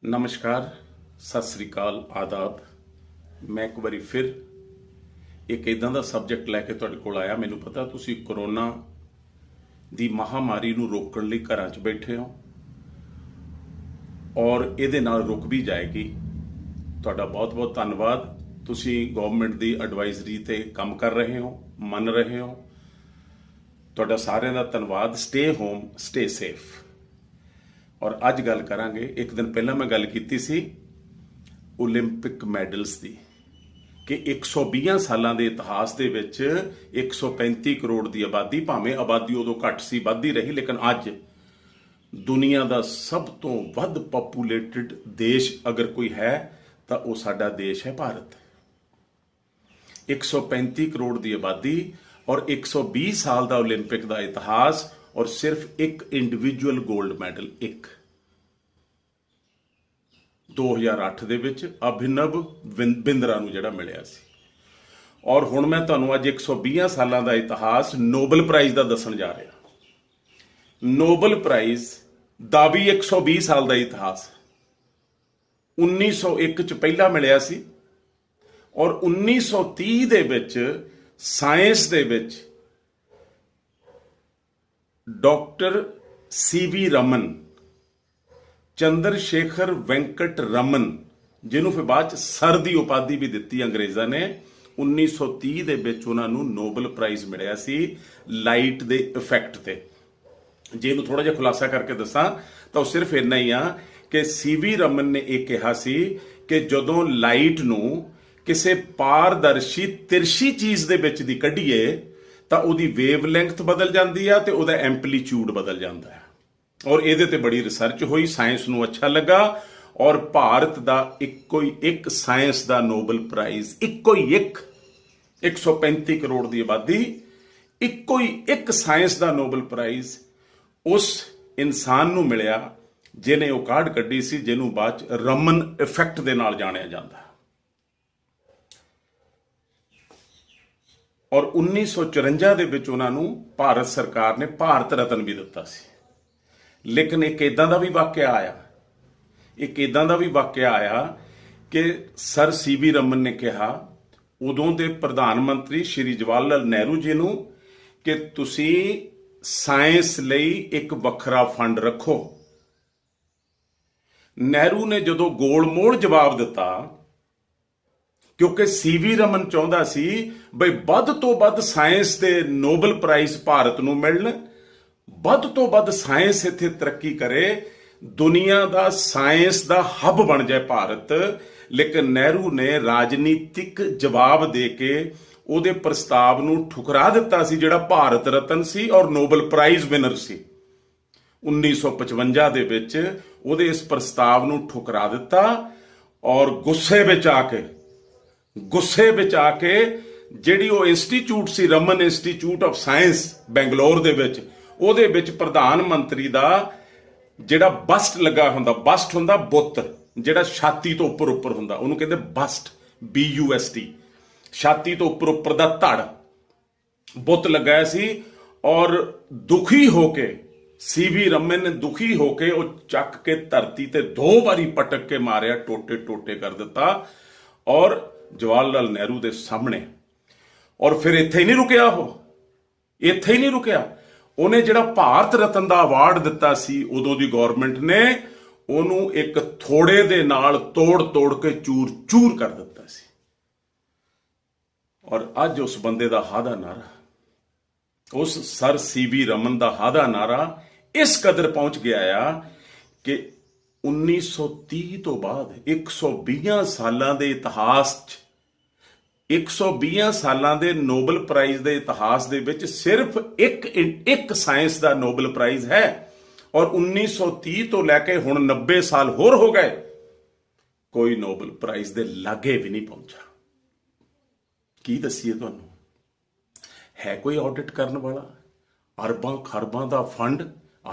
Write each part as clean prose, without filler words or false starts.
नमस्कार, सत श्री अकाल, आदाब। मैं एक बारी फिर एक इदां दा सबजैक्ट लैके तुहाडे कोल आया। मैनूं पता तुसीं कोरोना दी महामारी नूं रोकण लई घरां 'च बैठे हो और इहदे नाल रुक भी जाएगी। तुहाडा बहुत बहुत धन्नवाद। तुसीं गवर्नमेंट दी एडवाइजरी ते काम कर रहे हो, मन रहे हो। तुहाडा सारिआं दा धन्नवाद। Stay home, stay safe. और अज गल करांगे, एक दिन पहला मैं गल कीती सी ओलंपिक मैडल्स दी कि 120 सालां दे इतिहास दे विच 135 करोड़ दी आबादी, भावें आबादी उदों घट सी वधदी रही, लेकिन अज दुनिया दा सब तो वध पॉपूलेटेड देश अगर कोई है तो वह साडा देश है भारत। 135 करोड़ दी आबादी और 120 साल का ओलंपिक का इतिहास और सिर्फ एक इंडिविजुअल गोल्ड मैडल, एक 2008 दे विच अभिनव बिंद्रा नूं जिहड़ा मिलिया सी। और हुण मैं तुहानूं अज 120 सालां दा इतिहास नोबल प्राइज़ दा दस्सण जा रहा। नोबल प्राइज़ दा भी 120 साल का इतिहास 1901 च पहला मिलिया सी और 1930 दे विच साइंस दे विच डॉक्टर सीवी रमन, चंद्रशेखर वेंकट रमन, जिन्हों फिर बाद सर की उपाधि भी दी अंग्रेज़ों ने, 1930 दे विच उन्हां नूं नोबल प्राइज़ मिलिया सी लाइट दे इफैक्ट ते। जे इहनूं थोड़ा जिहा खुलासा करके दसां तो सिर्फ इन्ना ही आ कि सीवी रमन ने यह कहा सी कि जदों लाइट नूं किसी पारदर्शी तिरछी चीज़ दे विच दी कढीए तो उहदी वेवलैंथ बदल जाती है तो उहदा एंपलीट्यूड बदल जाता है। और ये ते बड़ी रिसर्च हुई, साइंस नूं अच्छा लगा और भारत का इक्को ही एक साइंस का नोबल प्राइज़, इक्को ही एक 135 करोड़ की आबादी, इक्को ही एक साइंस का नोबल प्राइज़ उस इंसान नूं मिलिया जिन्हें वो काढ़ कड्ढी सी, जिन्हों बाद च रमन इफैक्ट दे नाल जाणिया जांदा। और 1954 दे विच उन्हां नूं भारत सरकार ने भारत रत्न भी दिता सी। लेकिन एक इदां दा भी वाकया आया, एक इदां दा भी वाकया आया कि सर सीवी रमन ने कहा उदों दे प्रधानमंत्री श्री जवाहर लाल नेहरू जी नूं कि तुसीं साइंस लई एक वखरा फंड रखो। नेहरू ने जदों गोल मोड़ जवाब दिता, क्योंकि सीवी रमन चाहता सी बई वध तो वध साइंस के नोबल प्राइज़ भारत नूं मिलण, वध तो वध साइंस इत्थे तरक्की करे, दुनिया का साइंस का हब बन जाए भारत। लेकिन नेहरू ने राजनीतिक जवाब दे के उहदे प्रस्ताव नूं ठुकरा दिता सी, जिहड़ा भारत रत्न सी और नोबल प्राइज़ विनर सी। 1955 दे विच उहदे इस प्रस्ताव नूं ठुकरा दिता और गुस्से विच आके जिहड़ी वो इंस्टीट्यूट सी, Raman institute of science Bangalore दे विच, उहदे विच प्रधानमंत्री दा जिहड़ा बस्ट लगा हुंदा, बस्ट हुंदा बुत जिहड़ा छाती तो उपर उपर हुंदा, उहनूं कहंदे बस्ट, BUST, छाती तो उपर उपर दा धड़ बुत लगाया सी। और दुखी होके सीवी रमन ने दुखी होके वो चक के धरती ते 2 बारी पटक के मारिया, टोटे टोटे कर दिता और जवाहरलाल नेहरू के सामने। और फिर इत्थे ही नहीं रुकिया, इत्थे ही नहीं रुकिया, उन्हें जिहड़ा भारत रत्न का अवार्ड दिता सी उदों दी गौरमेंट ने उहनूं एक थोड़े दे नाल तोड़ तोड़ के चूर चूर कर दिता सी। और अज उस बंदे का हादा नारा, उस सर सीवी रमन का हादा नारा इस कदर पहुंच गया आ कि 1930 तो बाद 120 सालां दे इतिहास 120 सालां दे नोबल प्राइज़ दे इतिहास दे विच सिर्फ एक साइंस का नोबल प्राइज़ है। और 1930 तो लैके हुण 90 साल होर हो गए, कोई नोबल प्राइज़ दे लागे भी नहीं पहुंचा। की दसीए तुहानूं, है कोई ऑडिट करने वाला? अरबां खरबां का fund,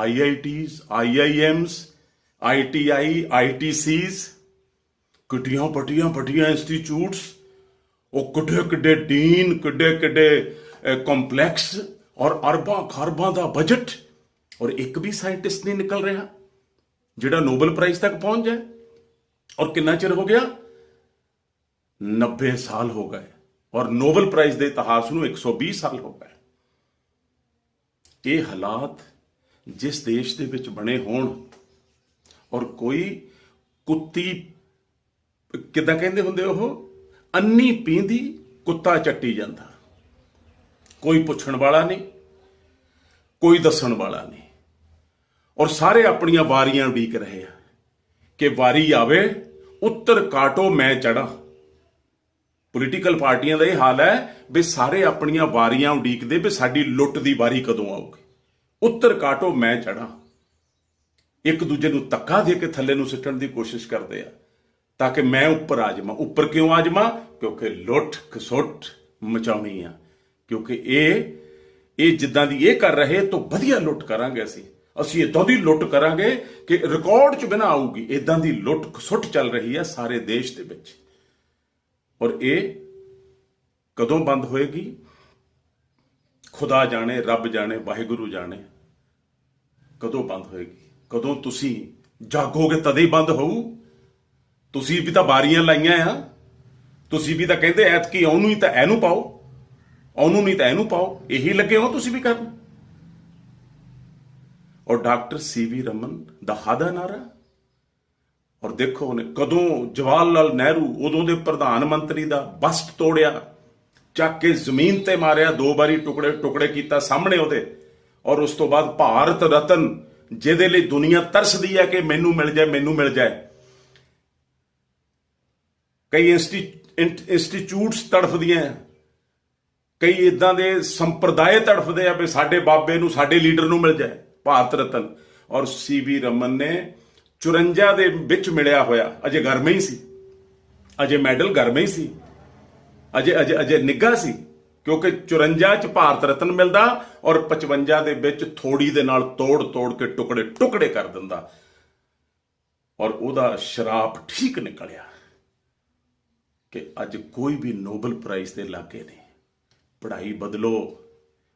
IITs, IIMs, ITI, ITCs, किड्डियां बड्डियां इंस्टीट्यूट्स, वो किड्डे किड्डे डीन, किड्डे किड्डे कॉम्पलैक्स और अरबां खरबां का बजट, और एक भी साइंटिस्ट नहीं निकल रहा जिहड़ा नोबल प्राइज़ तक पहुंच जाए। और कितना चिर हो गया? 90 साल हो गए। और नोबल प्राइज के इतिहास ਨੂੰ 120 ਸਾਲ ਹੋ ਗਏ। ਇਹ ਹਾਲਾਤ ਜਿਸ ਦੇਸ਼ ਦੇ ਵਿੱਚ ਬਣੇ ਹੋਣ ਔਰ ਕੋਈ ਕੁੱਤੀ ਕਿੱਦਾਂ ਕਹਿੰਦੇ ਹੁੰਦੇ ਉਹ ਅੰਨੀ ਪੀਂਦੀ ਕੁੱਤਾ ਚੱਟੀ ਜਾਂਦਾ, ਕੋਈ ਪੁੱਛਣ ਵਾਲਾ ਨਹੀਂ, ਕੋਈ ਦੱਸਣ ਵਾਲਾ ਨਹੀਂ, ਔਰ ਸਾਰੇ ਆਪਣੀਆਂ ਵਾਰੀਆਂ ਉਡੀਕ ਰਹੇ ਆ ਕਿ ਵਾਰੀ ਆਵੇ, ਉੱਤਰ ਕਾਟੋ ਮੈਂ ਚੜਾਂ। ਪੋਲੀਟੀਕਲ ਪਾਰਟੀਆਂ ਦਾ ਇਹ ਹਾਲ ਹੈ ਵੀ ਸਾਰੇ ਆਪਣੀਆਂ ਵਾਰੀਆਂ ਉਡੀਕਦੇ ਵੀ ਸਾਡੀ ਲੁੱਟ ਦੀ ਵਾਰੀ ਕਦੋਂ ਆਊਗੀ, ਉੱਤਰ ਕਾਟੋ ਮੈਂ ਚੜਾਂ। ਇੱਕ ਦੂਜੇ ਨੂੰ ਧੱਕਾ ਦੇ ਕੇ ਥੱਲੇ ਨੂੰ ਸਿੱਟਣ ਦੀ ਕੋਸ਼ਿਸ਼ ਕਰਦੇ ਆ ਤਾਂ ਕਿ ਮੈਂ ਉੱਪਰ ਆ ਜਾਵਾਂ। ਉੱਪਰ ਕਿਉਂ ਆ ਜਾਵਾਂ? ਕਿਉਂਕਿ ਲੁੱਟ ਖਸੁੱਟ ਮਚਾਉਣੀ ਆ। ਕਿਉਂਕਿ ਇਹ ਜਿੱਦਾਂ ਦੀ ਇਹ ਕਰ ਰਹੇ ਤੋਂ ਵਧੀਆ ਲੁੱਟ ਕਰਾਂਗੇ ਅਸੀਂ ਇਦਾਂ ਦੀ ਲੁੱਟ ਕਰਾਂਗੇ ਕਿ ਰਿਕਾਰਡ 'ਚ ਬਿਨਾ ਆਊਗੀ। ਇਦਾਂ ਦੀ ਲੁੱਟ ਖਸੁੱਟ ਚੱਲ ਰਹੀ ਹੈ ਸਾਰੇ ਦੇਸ਼ ਦੇ ਵਿੱਚ। ਔਰ ਇਹ ਕਦੋਂ ਬੰਦ ਹੋਏਗੀ? ਖੁਦਾ ਜਾਣੇ, ਰੱਬ ਜਾਣੇ, ਵਾਹਿਗੁਰੂ ਜਾਣੇ ਕਦੋਂ ਬੰਦ ਹੋਏਗੀ। ਕਦੋਂ ਤੁਸੀਂ ਜਾਗੋਗੇ ਤਦੇ ਹੀ ਬੰਦ ਹੋਊ। ਤੁਸੀਂ ਵੀ ਤਾਂ ਬਾਰੀਆਂ ਲਾਈਆਂ ਆ, ਤੁਸੀਂ ਵੀ ਤਾਂ ਕਹਿੰਦੇ ਐਤਕੀ ਉਹਨੂੰ ਹੀ ਤਾਂ ਇਹਨੂੰ ਪਾਓ, ਉਹਨੂੰ ਨਹੀਂ ਤਾਂ ਇਹਨੂੰ ਪਾਓ, ਇਹੀ ਲੱਗੇ ਹੋ ਤੁਸੀਂ ਵੀ ਕਰਨ। ਔਰ ਡਾਕਟਰ CV ਰਮਨ ਦਾ ਹਾਦਾ ਨਾਰਾ। ਔਰ ਦੇਖੋ ਉਹਨੇ ਕਦੋਂ ਜਵਾਹਰ ਲਾਲ ਨਹਿਰੂ ਉਦੋਂ ਦੇ ਪ੍ਰਧਾਨ ਮੰਤਰੀ ਦਾ ਬਸਟ ਤੋੜਿਆ, ਚੱਕ ਕੇ ਜ਼ਮੀਨ ਤੇ ਮਾਰਿਆ, 2 ਵਾਰੀ ਟੁਕੜੇ ਟੁਕੜੇ ਕੀਤਾ ਸਾਹਮਣੇ ਉਹਦੇ। ਔਰ ਉਸ ਤੋਂ ਬਾਅਦ ਭਾਰਤ ਰਤਨ ਜਿਹਦੇ ਲਈ ਦੁਨੀਆ ਤਰਸਦੀ ਹੈ ਕਿ ਮੈਨੂੰ ਮਿਲ ਜਾਏ, ਮੈਨੂੰ ਮਿਲ ਜਾਏ। ਕਈ ਇੰਸਟੀਚਿਊਟਸ ਤੜਫਦੀਆਂ, ਕਈ ਇਦਾਂ ਦੇ ਸੰਪਰਦਾਇ ਤੜਫਦੇ ਆ ਵੀ ਸਾਡੇ ਬਾਬੇ ਨੂੰ, ਸਾਡੇ ਲੀਡਰ ਨੂੰ ਮਿਲ ਜਾਏ ਭਾਰਤ ਰਤਨ। ਔਰ CV ਰਮਨ ਨੇ 54 ਦੇ ਵਿੱਚ ਮਿਲਿਆ ਹੋਇਆ, ਅਜੇ ਗਰਮੇ ਹੀ ਸੀ, ਅਜੇ ਮੈਡਲ ਗਰਮੇ ਹੀ ਸੀ, ਅਜੇ ਨਿੱਘਾ ਸੀ। ਕਿਉਂਕਿ 54 ਚ ਭਾਰਤ ਰਤਨ ਮਿਲਦਾ ਔਰ 55 ਦੇ ਵਿੱਚ ਥੋੜੀ ਦੇ ਨਾਲ ਤੋੜ ਕੇ ਟੁਕੜੇ ਟੁਕੜੇ ਕਰ ਦਿੰਦਾ। ਔਰ ਉਹਦਾ ਸ਼ਰਾਪ ਠੀਕ ਨਿਕਲਿਆ ਕਿ ਅੱਜ ਕੋਈ ਵੀ ਨੋਬਲ ਪ੍ਰਾਈਜ਼ ਦੇ ਲਾਗੇ ਨਹੀਂ। ਪੜ੍ਹਾਈ ਬਦਲੋ,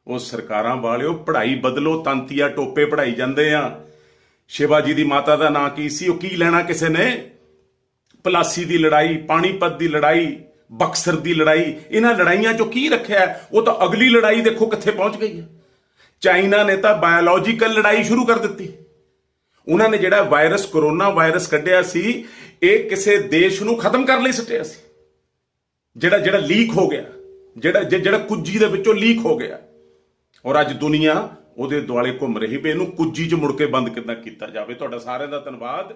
ਉਹ ਸਰਕਾਰਾਂ ਵਾਲਿਓ ਪੜ੍ਹਾਈ ਬਦਲੋ। ਤਾਂਤੀਆ ਟੋਪੇ ਪੜ੍ਹਾਈ ਜਾਂਦੇ ਆ। ਸ਼ਿਵਾਜੀ ਦੀ ਮਾਤਾ ਦਾ ਨਾਂ ਕੀ ਸੀ? ਉਹ ਕੀ ਲੈਣਾ ਕਿਸੇ ਨੇ? ਪਲਾਸੀ ਦੀ ਲੜਾਈ, ਪਾਣੀਪਤ ਦੀ ਲੜਾਈ, ਬਕਸਰ ਦੀ ਲੜਾਈ, ਇਹਨਾਂ ਲੜਾਈਆਂ ਚੋਂ ਕੀ ਰੱਖਿਆ? ਉਹ ਤਾਂ ਅਗਲੀ ਲੜਾਈ ਦੇਖੋ ਕਿੱਥੇ ਪਹੁੰਚ ਗਈ ਹੈ। ਚਾਈਨਾ ਨੇ ਤਾਂ ਬਾਇਓਲੋਜੀਕਲ ਲੜਾਈ ਸ਼ੁਰੂ ਕਰ ਦਿੱਤੀ। ਉਹਨਾਂ ਨੇ ਜਿਹੜਾ ਵਾਇਰਸ, ਕਰੋਨਾ ਵਾਇਰਸ ਕੱਢਿਆ ਸੀ, ਇਹ ਕਿਸੇ ਦੇਸ਼ ਨੂੰ ਖਤਮ ਕਰਨ ਲਈ ਸੁੱਟਿਆ ਸੀ। ਜਿਹੜਾ ਲੀਕ ਹੋ ਗਿਆ, ਜਿਹੜਾ ਕੁੱਜੀ ਦੇ ਵਿੱਚੋਂ ਲੀਕ ਹੋ ਗਿਆ। ਔਰ ਅੱਜ ਦੁਨੀਆ ਉਹਦੇ ਦੁਆਲੇ ਘੁੰਮ ਰਹੀ ਵੀ ਇਹਨੂੰ ਕੁੱਜੀ 'ਚ ਮੁੜ ਕੇ ਬੰਦ ਕਿੱਦਾਂ ਕੀਤਾ ਜਾਵੇ। ਤੁਹਾਡਾ ਸਾਰਿਆਂ ਦਾ ਧੰਨਵਾਦ।